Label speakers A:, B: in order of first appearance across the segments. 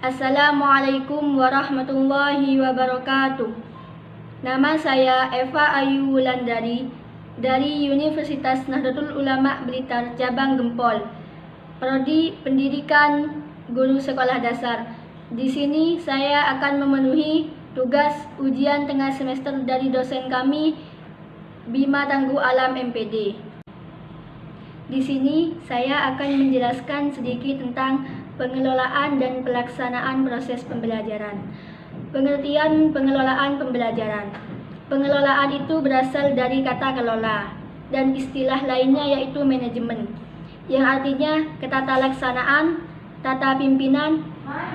A: Assalamualaikum warahmatullahi wabarakatuh. Nama saya Eva Ayu Wulandari dari Universitas Nahdlatul Ulama Blitar Cabang Gempol, Prodi Pendidikan Guru Sekolah Dasar. Di sini saya akan memenuhi tugas ujian tengah semester dari dosen kami, Bima Tangguh Alam MPD. Di sini saya akan menjelaskan sedikit tentang pengelolaan dan pelaksanaan proses pembelajaran. Pengertian pengelolaan pembelajaran. Pengelolaan itu berasal dari kata kelola dan istilah lainnya yaitu manajemen, yang artinya ketatalaksanaan, tata pimpinan.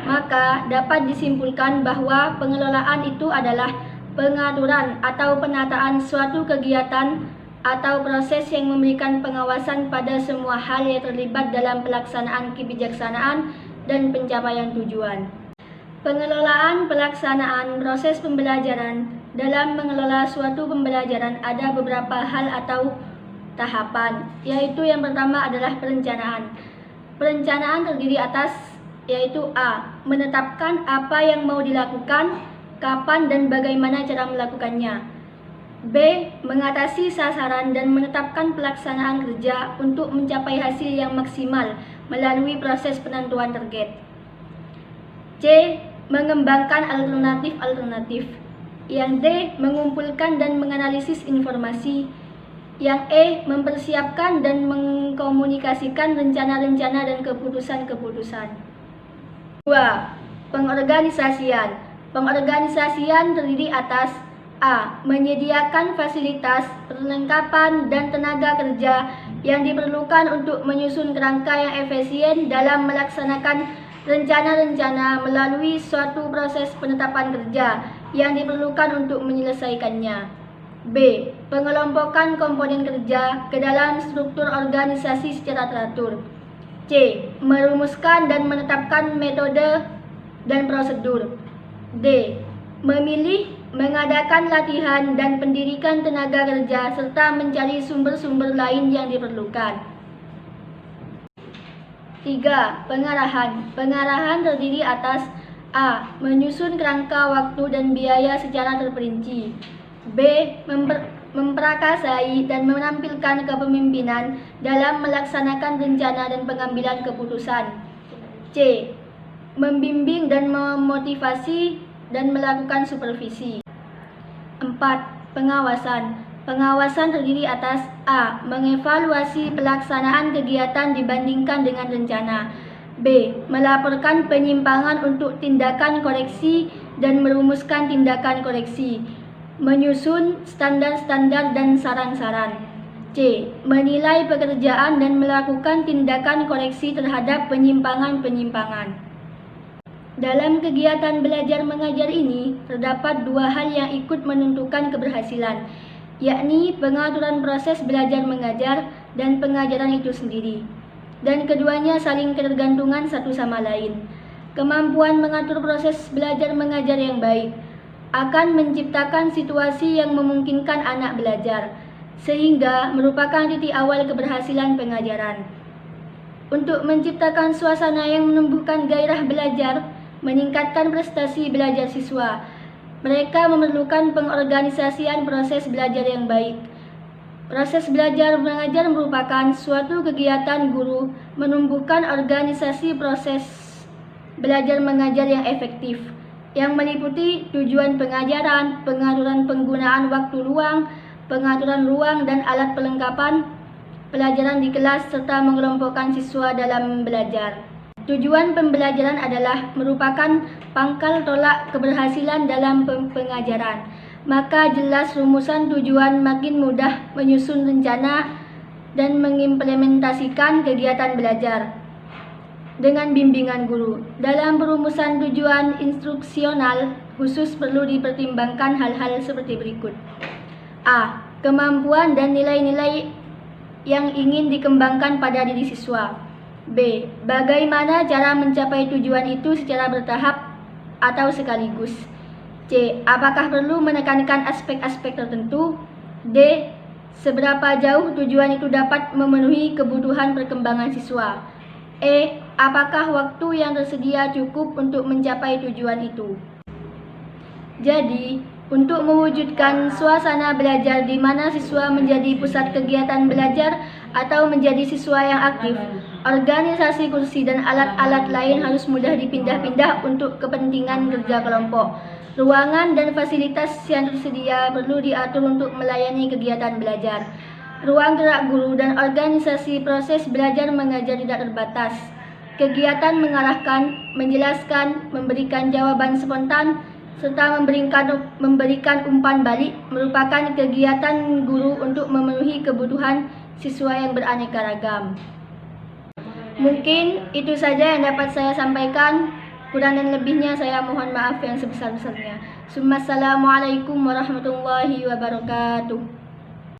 A: Maka dapat disimpulkan bahwa pengelolaan itu adalah pengaturan atau penataan suatu kegiatan atau proses yang memberikan pengawasan pada semua hal yang terlibat dalam pelaksanaan kebijaksanaan dan pencapaian tujuan. Pengelolaan pelaksanaan proses pembelajaran. Dalam mengelola suatu pembelajaran ada beberapa hal atau tahapan, yaitu yang pertama adalah perencanaan. Perencanaan terdiri atas yaitu A. Menetapkan apa yang mau dilakukan, kapan dan bagaimana cara melakukannya. B. Mengatasi sasaran dan menetapkan pelaksanaan kerja untuk mencapai hasil yang maksimal melalui proses penentuan target. C. Mengembangkan alternatif-alternatif. Yang D. Mengumpulkan dan menganalisis informasi. Yang E. Mempersiapkan dan mengkomunikasikan rencana-rencana dan keputusan-keputusan. 2. Pengorganisasian. Pengorganisasian terdiri atas A. Menyediakan fasilitas, perlengkapan, dan tenaga kerja yang diperlukan untuk menyusun kerangka yang efisien dalam melaksanakan rencana-rencana melalui suatu proses penetapan kerja yang diperlukan untuk menyelesaikannya. B. Pengelompokan komponen kerja ke dalam struktur organisasi secara teratur. C. Merumuskan dan menetapkan metode dan prosedur. D. Memilih, mengadakan latihan dan pendidikan tenaga kerja serta mencari sumber-sumber lain yang diperlukan. 3. Pengarahan. Pengarahan terdiri atas A. Menyusun kerangka waktu dan biaya secara terperinci. B. Memperakasai dan menampilkan kepemimpinan dalam melaksanakan rencana dan pengambilan keputusan. C. Membimbing dan memotivasi dan melakukan supervisi. 4. Pengawasan. Pengawasan terdiri atas A. Mengevaluasi pelaksanaan kegiatan dibandingkan dengan rencana. B. Melaporkan penyimpangan untuk tindakan koreksi dan merumuskan tindakan koreksi. Menyusun standar-standar dan saran-saran. C. Menilai pekerjaan dan melakukan tindakan koreksi terhadap penyimpangan-penyimpangan. Dalam kegiatan belajar mengajar ini, terdapat dua hal yang ikut menentukan keberhasilan, yakni pengaturan proses belajar mengajar dan pengajaran itu sendiri. Dan keduanya saling ketergantungan satu sama lain. Kemampuan mengatur proses belajar mengajar yang baik akan menciptakan situasi yang memungkinkan anak belajar, sehingga merupakan titik awal keberhasilan pengajaran. Untuk menciptakan suasana yang menumbuhkan gairah belajar, meningkatkan prestasi belajar siswa, mereka memerlukan pengorganisasian proses belajar yang baik. Proses belajar mengajar merupakan suatu kegiatan guru menumbuhkan organisasi proses belajar mengajar yang efektif, yang meliputi tujuan pengajaran, pengaturan penggunaan waktu luang, pengaturan ruang dan alat perlengkapan pelajaran di kelas, serta mengelompokkan siswa dalam belajar. Tujuan pembelajaran adalah merupakan pangkal tolak keberhasilan dalam pengajaran. Maka jelas rumusan tujuan makin mudah menyusun rencana dan mengimplementasikan kegiatan belajar dengan bimbingan guru. Dalam perumusan tujuan instruksional khusus perlu dipertimbangkan hal-hal seperti berikut. A. Kemampuan dan nilai-nilai yang ingin dikembangkan pada diri siswa. B. Bagaimana cara mencapai tujuan itu secara bertahap atau sekaligus. C. Apakah perlu menekankan aspek-aspek tertentu. D. Seberapa jauh tujuan itu dapat memenuhi kebutuhan perkembangan siswa. E. apakah waktu yang tersedia cukup untuk mencapai tujuan itu? Jadi, untuk mewujudkan suasana belajar di mana siswa menjadi pusat kegiatan belajar atau menjadi siswa yang aktif, organisasi kursi dan alat-alat lain harus mudah dipindah-pindah untuk kepentingan kerja kelompok. Ruangan dan fasilitas yang tersedia perlu diatur untuk melayani kegiatan belajar. Ruang gerak guru dan organisasi proses belajar mengajar tidak terbatas. Kegiatan mengarahkan, menjelaskan, memberikan jawaban spontan, serta memberikan umpan balik merupakan kegiatan guru untuk memenuhi kebutuhan siswa yang beraneka ragam. Mungkin itu saja yang dapat saya sampaikan. Kurang dan lebihnya saya mohon maaf yang sebesar-besarnya. Assalamualaikum warahmatullahi wabarakatuh.